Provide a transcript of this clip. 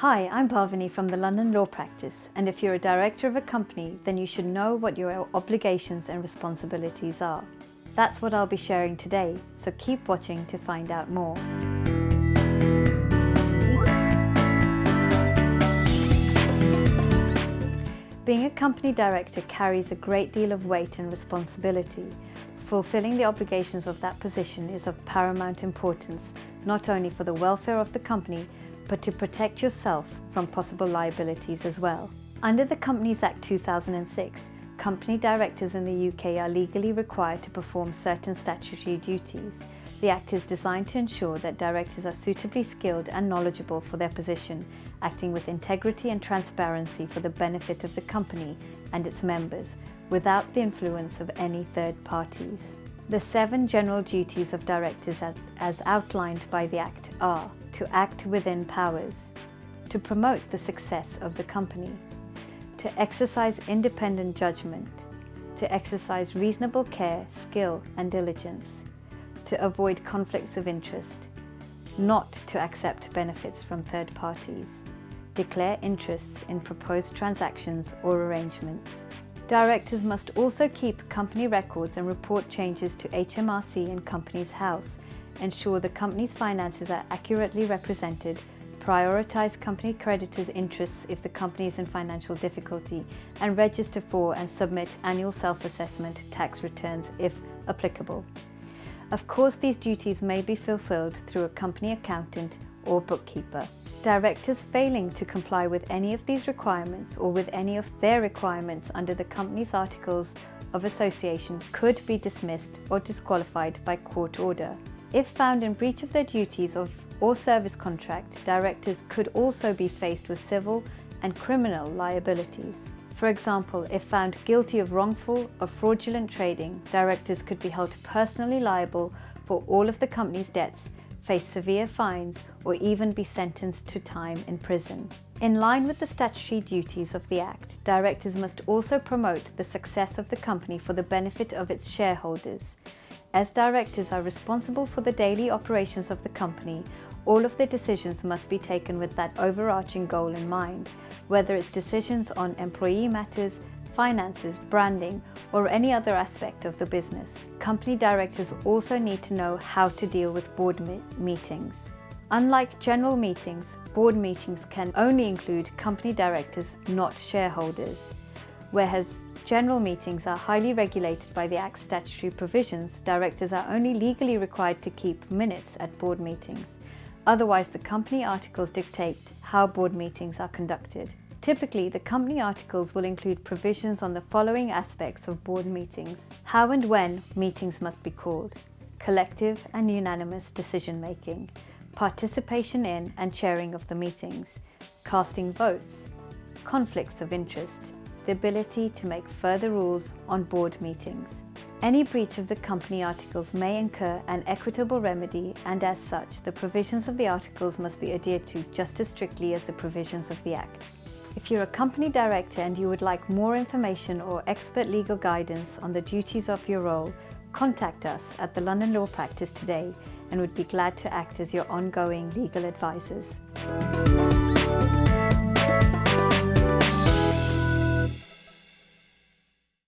Hi, I'm Bhavani from the London Law Practice, and if you're a director of a company, then you should know what your obligations and responsibilities are. That's what I'll be sharing today, so keep watching to find out more. Being a company director carries a great deal of weight and responsibility. Fulfilling the obligations of that position is of paramount importance, not only for the welfare of the company, but to protect yourself from possible liabilities as well. Under the Companies Act 2006, company directors in the UK are legally required to perform certain statutory duties. The Act is designed to ensure that directors are suitably skilled and knowledgeable for their position, acting with integrity and transparency for the benefit of the company and its members, without the influence of any third parties. The 7 general duties of directors as outlined by the Act are: to act within powers, to promote the success of the company, to exercise independent judgment, to exercise reasonable care, skill and diligence, to avoid conflicts of interest, not to accept benefits from third parties, declare interests in proposed transactions or arrangements. Directors must also keep company records and report changes to HMRC and Companies House, ensure the company's finances are accurately represented, prioritize company creditors' interests if the company is in financial difficulty, and register for and submit annual self-assessment tax returns if applicable. Of course, these duties may be fulfilled through a company accountant or bookkeeper. Directors failing to comply with any of these requirements or with any of their requirements under the company's articles of association could be dismissed or disqualified by court order. If found in breach of their duties or service contract, directors could also be faced with civil and criminal liabilities. For example, if found guilty of wrongful or fraudulent trading, directors could be held personally liable for all of the company's debts, face severe fines, or even be sentenced to time in prison. In line with the statutory duties of the Act, directors must also promote the success of the company for the benefit of its shareholders. As directors are responsible for the daily operations of the company, all of their decisions must be taken with that overarching goal in mind, whether it's decisions on employee matters, finances, branding, or any other aspect of the business. Company directors also need to know how to deal with board meetings. Unlike general meetings, board meetings can only include company directors, not shareholders. Whereas general meetings are highly regulated by the Act's statutory provisions, directors are only legally required to keep minutes at board meetings. Otherwise, the company articles dictate how board meetings are conducted. Typically, the company articles will include provisions on the following aspects of board meetings: how and when meetings must be called, collective and unanimous decision making, participation in and chairing of the meetings, casting votes, conflicts of interest, the ability to make further rules on board meetings. Any breach of the company articles may incur an equitable remedy, and as such, the provisions of the articles must be adhered to just as strictly as the provisions of the Act. If you're a company director and you would like more information or expert legal guidance on the duties of your role, contact us at the London Law Practice today and would be glad to act as your ongoing legal advisors.